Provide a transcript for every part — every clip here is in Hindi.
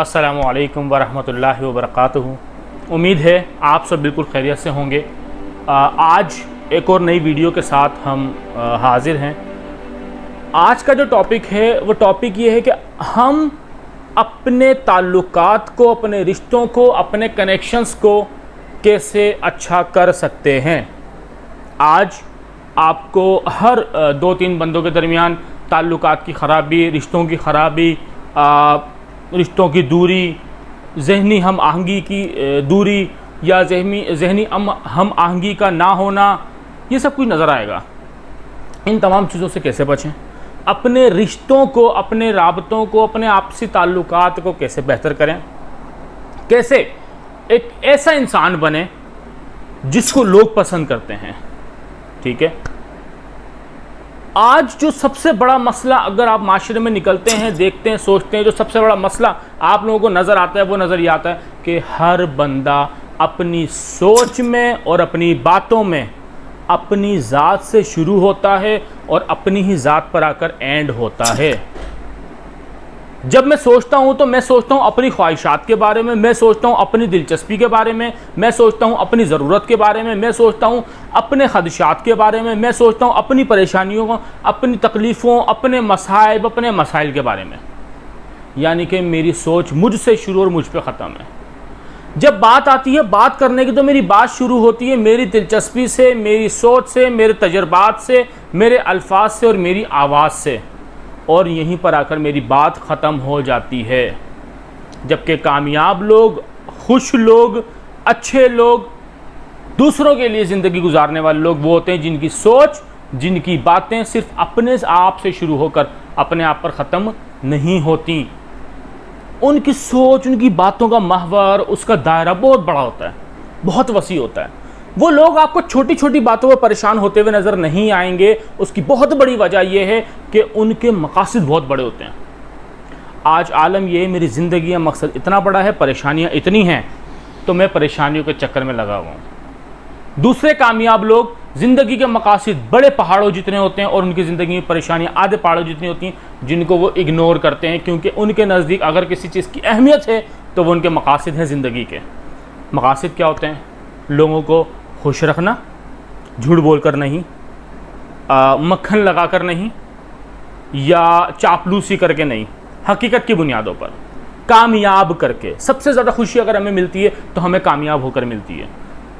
अस्सलामु अलैकुम वरहमतुल्लाहि वबरकातुहू। उम्मीद है आप सब बिल्कुल खैरियत से होंगे। आज एक और नई वीडियो के साथ हम हाज़िर हैं। आज का जो टॉपिक है वो टॉपिक ये है कि हम अपने ताल्लुकात को, अपने रिश्तों को, अपने कनेक्शंस को कैसे अच्छा कर सकते हैं। आज आपको हर 2-3 बंदों के दरमियान ताल्लुकात की ख़राबी, रिश्तों की ख़राबी, रिश्तों की दूरी, ज़हनी हम आहंगी की दूरी या ज़हनी हम आहंगी का ना होना, ये सब कुछ नज़र आएगा। इन तमाम चीज़ों से कैसे बचें, अपने रिश्तों को, अपने राबतों को, अपने आपसी ताल्लुकात को कैसे बेहतर करें, कैसे एक ऐसा इंसान बने जिसको लोग पसंद करते हैं। ठीक है, आज जो सबसे बड़ा मसला, अगर आप माशरे में निकलते हैं, देखते हैं, सोचते हैं, जो सबसे बड़ा मसला आप लोगों को नज़र आता है वो नज़र ये आता है कि हर बंदा अपनी सोच में और अपनी बातों में अपनी ज़ात से शुरू होता है और अपनी ही ज़ात पर आकर एंड होता है। जब मैं सोचता हूँ तो मैं सोचता हूँ अपनी ख्वाहिशात के बारे में, मैं सोचता हूँ अपनी दिलचस्पी के बारे में, मैं सोचता हूँ अपनी ज़रूरत के बारे में, मैं सोचता हूँ अपने ख़दशात के बारे में, मैं सोचता हूँ अपनी परेशानियों को, अपनी तकलीफ़ों, अपने मसाइब, अपने मसाइल के बारे में। यानी कि मेरी सोच मुझसे शुरू और मुझ पे ख़त्म है। जब बात आती है बात करने की तो मेरी बात शुरू होती है मेरी दिलचस्पी से, मेरी सोच से, मेरे तजर्बात से, मेरे अल्फाज से और मेरी आवाज़ से, और यहीं पर आकर मेरी बात ख़त्म हो जाती है। जबकि कामयाब लोग, खुश लोग, अच्छे लोग, दूसरों के लिए ज़िंदगी गुजारने वाले लोग वो होते हैं जिनकी सोच, जिनकी बातें सिर्फ अपने आप से शुरू होकर अपने आप पर ख़त्म नहीं होती। उनकी सोच, उनकी बातों का महवर, उसका दायरा बहुत बड़ा होता है, बहुत वसी होता है। वो लोग आपको छोटी छोटी बातों पर परेशान होते हुए नज़र नहीं आएंगे। उसकी बहुत बड़ी वजह यह है कि उनके मकासद बहुत बड़े होते हैं। आज आलम ये, मेरी ज़िंदगी का मकसद इतना बड़ा है, परेशानियां इतनी हैं, तो मैं परेशानियों के चक्कर में लगा हुआ हूँ। दूसरे कामयाब लोग, ज़िंदगी के मकासद बड़े पहाड़ों जितने होते हैं और उनकी ज़िंदगी में परेशानियाँ आधे पहाड़ों जितनी होती हैं, जिनको वो इग्नोर करते हैं, क्योंकि उनके नज़दीक अगर किसी चीज़ की अहमियत है तो वो उनके मकासद हैं। ज़िंदगी के मकासद क्या होते हैं? लोगों को खुश रखना, झूठ बोलकर नहीं, मक्खन लगाकर नहीं, या चापलूसी करके नहीं, हकीकत की बुनियादों पर कामयाब करके। सबसे ज़्यादा खुशी अगर हमें मिलती है तो हमें कामयाब होकर मिलती है,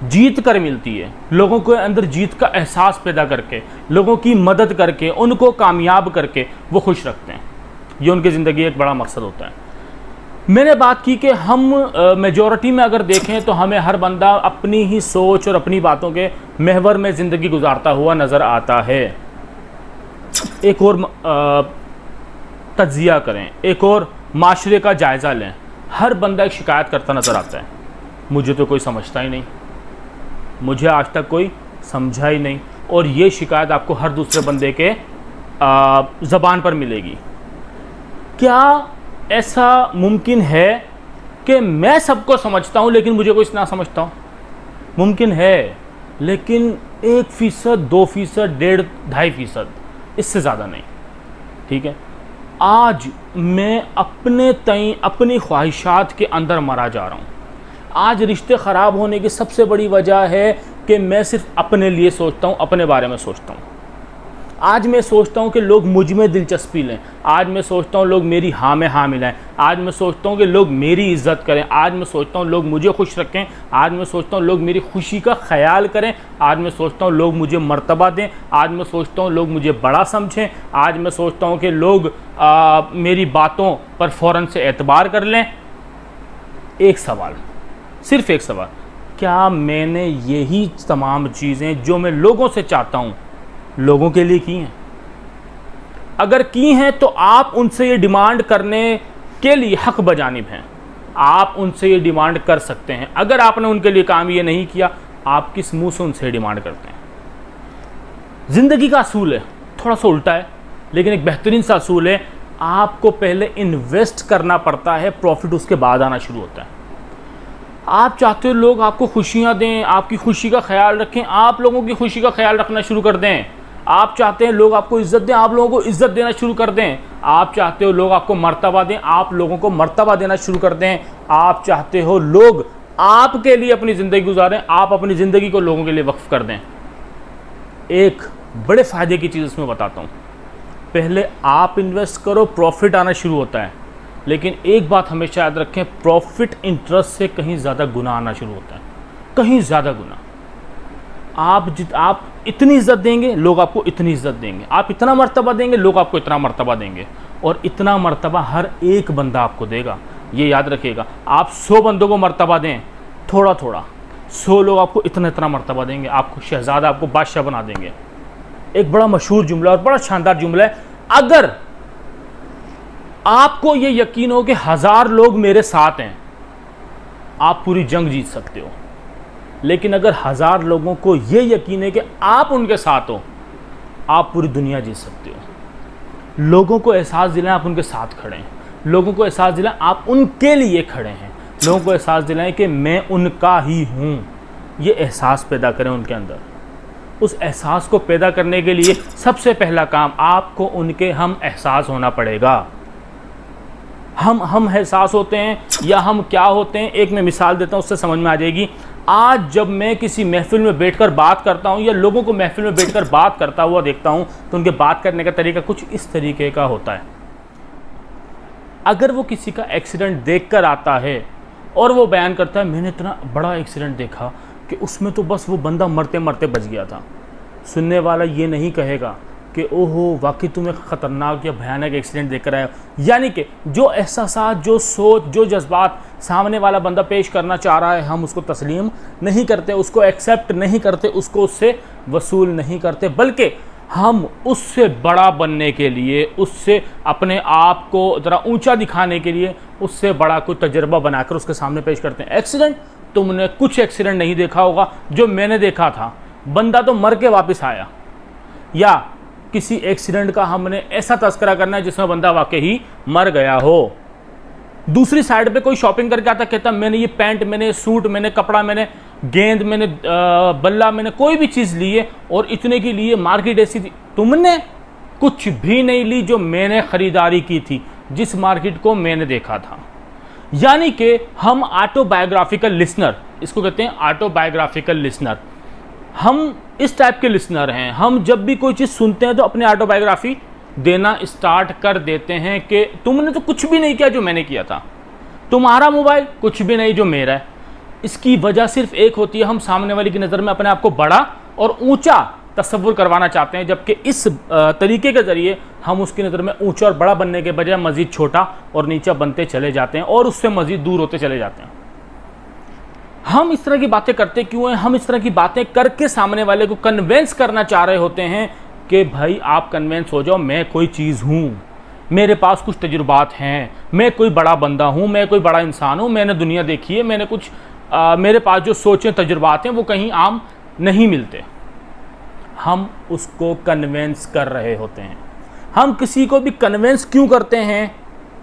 जीत कर मिलती है। लोगों के अंदर जीत का एहसास पैदा करके, लोगों की मदद करके, उनको कामयाब करके वो खुश रखते हैं। ये उनकी ज़िंदगी एक बड़ा मकसद होता है। मैंने बात की कि हम मेजॉरिटी में अगर देखें तो हमें हर बंदा अपनी ही सोच और अपनी बातों के महवर में ज़िंदगी गुजारता हुआ नज़र आता है। एक और तज्जिया करें, एक और माशरे का जायज़ा लें। हर बंदा एक शिकायत करता नज़र आता है, मुझे तो कोई समझता ही नहीं, मुझे आज तक कोई समझा ही नहीं। और ये शिकायत आपको हर दूसरे बंदे के ज़बान पर मिलेगी। क्या ऐसा मुमकिन है कि मैं सबको समझता हूँ लेकिन मुझे कोई ना समझता हूँ? मुमकिन है, लेकिन 1%, 2%, 1.5-2.5%, इससे ज़्यादा नहीं। ठीक है, आज मैं अपने तय अपनी ख्वाहिशात के अंदर मरा जा रहा हूँ। आज रिश्ते ख़राब होने की सबसे बड़ी वजह है कि मैं सिर्फ अपने लिए सोचता हूँ, अपने बारे में सोचता हूँ। आज मैं सोचता हूँ कि लोग मुझ में दिलचस्पी लें, आज मैं सोचता हूँ लोग मेरी हाँ में हाँ मिलाएं, आज मैं सोचता हूँ कि लोग मेरी इज़्ज़त करें, आज मैं सोचता हूँ लोग मुझे खुश रखें, आज मैं सोचता हूँ लोग मेरी खुशी का ख्याल करें, आज मैं सोचता हूँ लोग मुझे मर्तबा दें, आज मैं सोचता हूँ लोग मुझे बड़ा समझें, आज मैं सोचता हूँ कि लोग मेरी बातों पर फ़ौरन से एतबार कर लें। एक सवाल, सिर्फ़ एक सवाल, क्या मैंने यही तमाम चीज़ें जो मैं लोगों से चाहता हूँ लोगों के लिए की हैं? अगर की हैं तो आप उनसे ये डिमांड करने के लिए हक बजानिब हैं, आप उनसे ये डिमांड कर सकते हैं। अगर आपने उनके लिए काम ये नहीं किया, आप किस मुंह से उनसे डिमांड करते हैं? ज़िंदगी का असूल है, थोड़ा सा उल्टा है लेकिन एक बेहतरीन सा असूल है। आपको पहले इन्वेस्ट करना पड़ता है, प्रॉफिट उसके बाद आना शुरू होता है। आप चाहते हो लोग आपको खुशियाँ दें, आपकी खुशी का ख्याल रखें, आप लोगों की खुशी का ख्याल रखना शुरू कर दें। आप चाहते हैं लोग आपको इज्जत दें, आप लोगों को इज्जत देना शुरू कर दें। आप चाहते हो लोग आपको मर्तबा दें, आप लोगों को मर्तबा देना शुरू कर दें। आप चाहते हो लोग आपके लिए अपनी ज़िंदगी गुजारें, आप अपनी ज़िंदगी को लोगों के लिए वक्फ कर दें। एक बड़े फ़ायदे की चीज़ इसमें बताता हूँ। पहले आप इन्वेस्ट करो, प्रॉफिट आना शुरू होता है। लेकिन एक बात हमेशा याद रखें, प्रॉफिट इंटरेस्ट से कहीं ज़्यादा गुना आना शुरू होता है, कहीं ज़्यादा गुना। आप इतनी इज्जत देंगे, लोग आपको इतनी इज्जत देंगे। आप इतना मर्तबा देंगे, लोग आपको इतना मर्तबा देंगे। और इतना मर्तबा हर एक बंदा आपको देगा, ये याद रखिएगा। आप 100 बंदों को मर्तबा दें, थोड़ा थोड़ा, 100 लोग आपको इतना इतना मर्तबा देंगे, आपको शहजादा, आपको बादशाह बना देंगे। एक बड़ा मशहूर जुमला और बड़ा शानदार जुमला है, अगर आपको ये यकीन हो कि 1000 लोग मेरे साथ हैं, आप पूरी जंग जीत सकते हो। लेकिन अगर 1000 लोगों को ये यकीन है कि आप उनके साथ हो, आप पूरी दुनिया जीत सकते हो। लोगों को एहसास दिलाएं आप उनके साथ खड़े हैं, लोगों को एहसास दिलाएं आप उनके लिए खड़े हैं, लोगों को एहसास दिलाएं कि मैं उनका ही हूँ। ये एहसास पैदा करें उनके अंदर। उस एहसास को पैदा करने के लिए सबसे पहला काम, आपको उनके हम एहसास होना पड़ेगा। हम एहसास होते हैं या हम क्या होते हैं, एक मैं मिसाल देता हूँ, उससे समझ में आ जाएगी। आज जब मैं किसी महफिल में बैठकर बात करता हूँ या लोगों को महफिल में बैठकर बात करता हुआ देखता हूँ, तो उनके बात करने का तरीका कुछ इस तरीके का होता है। अगर वो किसी का एक्सीडेंट देखकर आता है और वो बयान करता है, मैंने इतना बड़ा एक्सीडेंट देखा कि उसमें तो बस वो बंदा मरते मरते बच गया था, सुनने वाला ये नहीं कहेगा कि ओहो वाकई तुम्हें ख़तरनाक या भयानक एक्सीडेंट देखकर आया। यानी कि जो एहसास, जो सोच, जो जज्बात सामने वाला बंदा पेश करना चाह रहा है, हम उसको तस्लीम नहीं करते, उसको एक्सेप्ट नहीं करते, उसको उससे वसूल नहीं करते, बल्कि हम उससे बड़ा बनने के लिए, उससे अपने आप को ज़रा ऊंचा दिखाने के लिए, उससे बड़ा कोई तजर्बा बनाकर उसके सामने पेश करते हैं। एक्सीडेंट, तुमने कुछ एक्सीडेंट नहीं देखा होगा जो मैंने देखा था, बंदा तो मर के वापस आया। या किसी एक्सीडेंट का हमने ऐसा तस्करा करना है जिसमें बंदा वाकई ही मर गया हो। दूसरी साइड पे कोई शॉपिंग करके आता, कहता मैंने ये पैंट, मैंने सूट, मैंने कपड़ा, मैंने गेंद, मैंने बल्ला, मैंने कोई भी चीज़ ली है और इतने की लिए, मार्केट ऐसी थी। तुमने कुछ भी नहीं ली जो मैंने ख़रीदारी की थी, जिस मार्केट को मैंने देखा था। यानी कि हम ऑटोबायोग्राफिकल लिसनर, इसको कहते हैं ऑटोबायोग्राफिकल लिसनर। हम इस टाइप के लिसनर हैं। हम जब भी कोई चीज़ सुनते हैं तो अपनी ऑटोबायोग्राफी देना स्टार्ट कर देते हैं कि तुमने तो कुछ भी नहीं किया जो मैंने किया था, तुम्हारा मोबाइल कुछ भी नहीं जो मेरा है। इसकी वजह सिर्फ एक होती है, हम सामने वाले की नज़र में अपने आप को बड़ा और ऊंचा तस्वुर करवाना चाहते हैं, जबकि इस तरीके के ज़रिए हम उसकी नज़र में ऊंचा और बड़ा बनने के बजाय मज़ीद छोटा और नीचा बनते चले जाते हैं और उससे मज़ीद दूर होते चले जाते हैं। हम इस तरह की बातें करते क्यों हैं? हम इस तरह की बातें करके सामने वाले को कन्वेंस करना चाह रहे होते हैं कि भाई आप कन्वेंस हो जाओ, मैं कोई चीज़ हूँ, मेरे पास कुछ तजुर्बात हैं, मैं कोई बड़ा बंदा हूँ, मैं कोई बड़ा इंसान हूँ, मैंने दुनिया देखी है, मैंने कुछ मेरे पास जो सोचें, तजुर्बात हैं वो कहीं आम नहीं मिलते। हम उसको कन्वेंस कर रहे होते हैं। हम किसी को भी कन्वेंस क्यों करते हैं?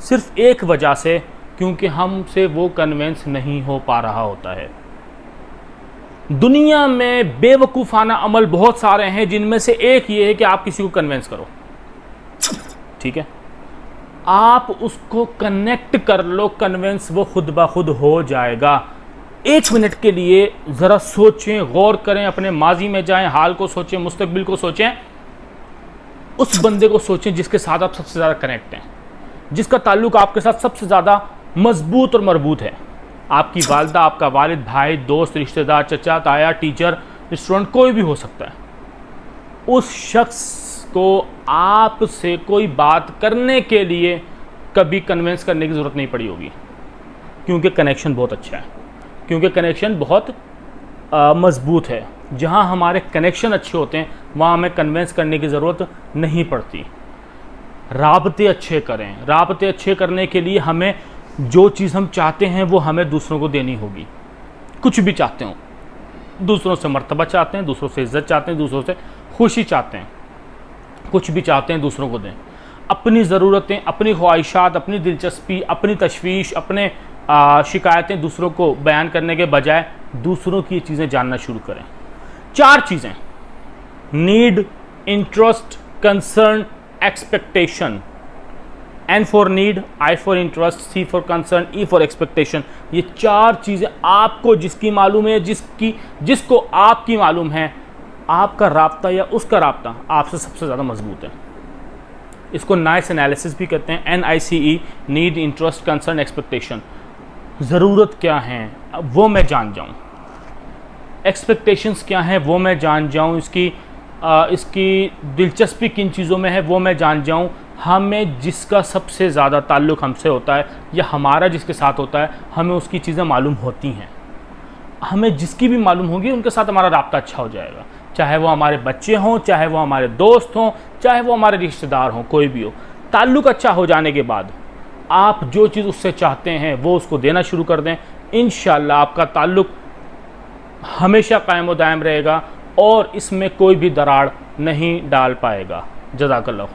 सिर्फ एक वजह से, क्योंकि हमसे वो कन्वेंस नहीं हो पा रहा होता है। दुनिया में बेवकूफ़ाना अमल बहुत सारे हैं, जिनमें से एक ये है कि आप किसी को कन्वेंस करो, ठीक है, आप उसको कनेक्ट कर लो, कन्वेंस वो खुद ब खुद हो जाएगा। 1 मिनट के लिए ज़रा सोचें, गौर करें, अपने माजी में जाएं, हाल को सोचें, मुस्तकबिल को सोचें, उस बंदे को सोचें जिसके साथ आप सबसे ज़्यादा कनेक्ट हैं, जिसका ताल्लुक आपके साथ सबसे ज़्यादा मजबूत और मरबूत है। आपकी वालिदा, आपका वालिद, भाई, दोस्त, रिश्तेदार, चचा, ताया, टीचर, स्टूडेंट, कोई भी हो सकता है। उस शख्स को आपसे कोई बात करने के लिए कभी कन्विंस करने की ज़रूरत नहीं पड़ी होगी, क्योंकि कनेक्शन बहुत अच्छा है, क्योंकि कनेक्शन बहुत मजबूत है। जहाँ हमारे कनेक्शन अच्छे होते हैं वहाँ हमें कन्विंस करने की ज़रूरत नहीं पड़ती। राबते अच्छे करें। राबते अच्छे करने के लिए हमें जो चीज़ हम चाहते हैं वो हमें दूसरों को देनी होगी। कुछ भी चाहते हो, दूसरों से मर्तबा चाहते हैं, दूसरों से इज्जत चाहते हैं, दूसरों से खुशी चाहते हैं, कुछ भी चाहते हैं दूसरों को दें। अपनी ज़रूरतें, अपनी ख्वाहिशात, अपनी दिलचस्पी, अपनी तशवीश, अपने शिकायतें दूसरों को बयान करने के बजाय दूसरों की चीज़ें जानना शुरू करें। 4 चीज़ें: need, interest, concern, expectation. N for need, I for interest, C for concern, E for expectation. ये 4 चीज़ें आपको जिसकी मालूम है, जिसको आपकी मालूम है, आपका राब्ता या उसका राब्ता आपसे सबसे ज़्यादा मजबूत है। इसको नाइस एनालिसिस भी कहते हैं, NICE, need, interest, concern, expectation. ज़रूरत क्या है वो मैं जान जाऊँ, एक्सपेक्टेशंस क्या हैं वो मैं जान जाऊँ, इसकी दिलचस्पी किन चीज़ों में है वो मैं जान जाऊँ, हमें जिसका सबसे ज़्यादा ताल्लुक़ हमसे होता है या हमारा जिसके साथ होता है हमें उसकी चीज़ें मालूम होती हैं। हमें जिसकी भी मालूम होगी उनके साथ हमारा राब्ता अच्छा हो जाएगा, चाहे वो हमारे बच्चे हों, चाहे वो हमारे दोस्त हों, चाहे वो हमारे रिश्तेदार हों, कोई भी हो। ताल्लुक़ अच्छा हो जाने के बाद आप जो चीज़ उससे चाहते हैं वो उसको देना शुरू कर दें, इंशाअल्लाह आपका ताल्लुक़ हमेशा कायम व दायम रहेगा और इसमें कोई भी दरार नहीं डाल पाएगा। जज़ाकल्लाह खैर।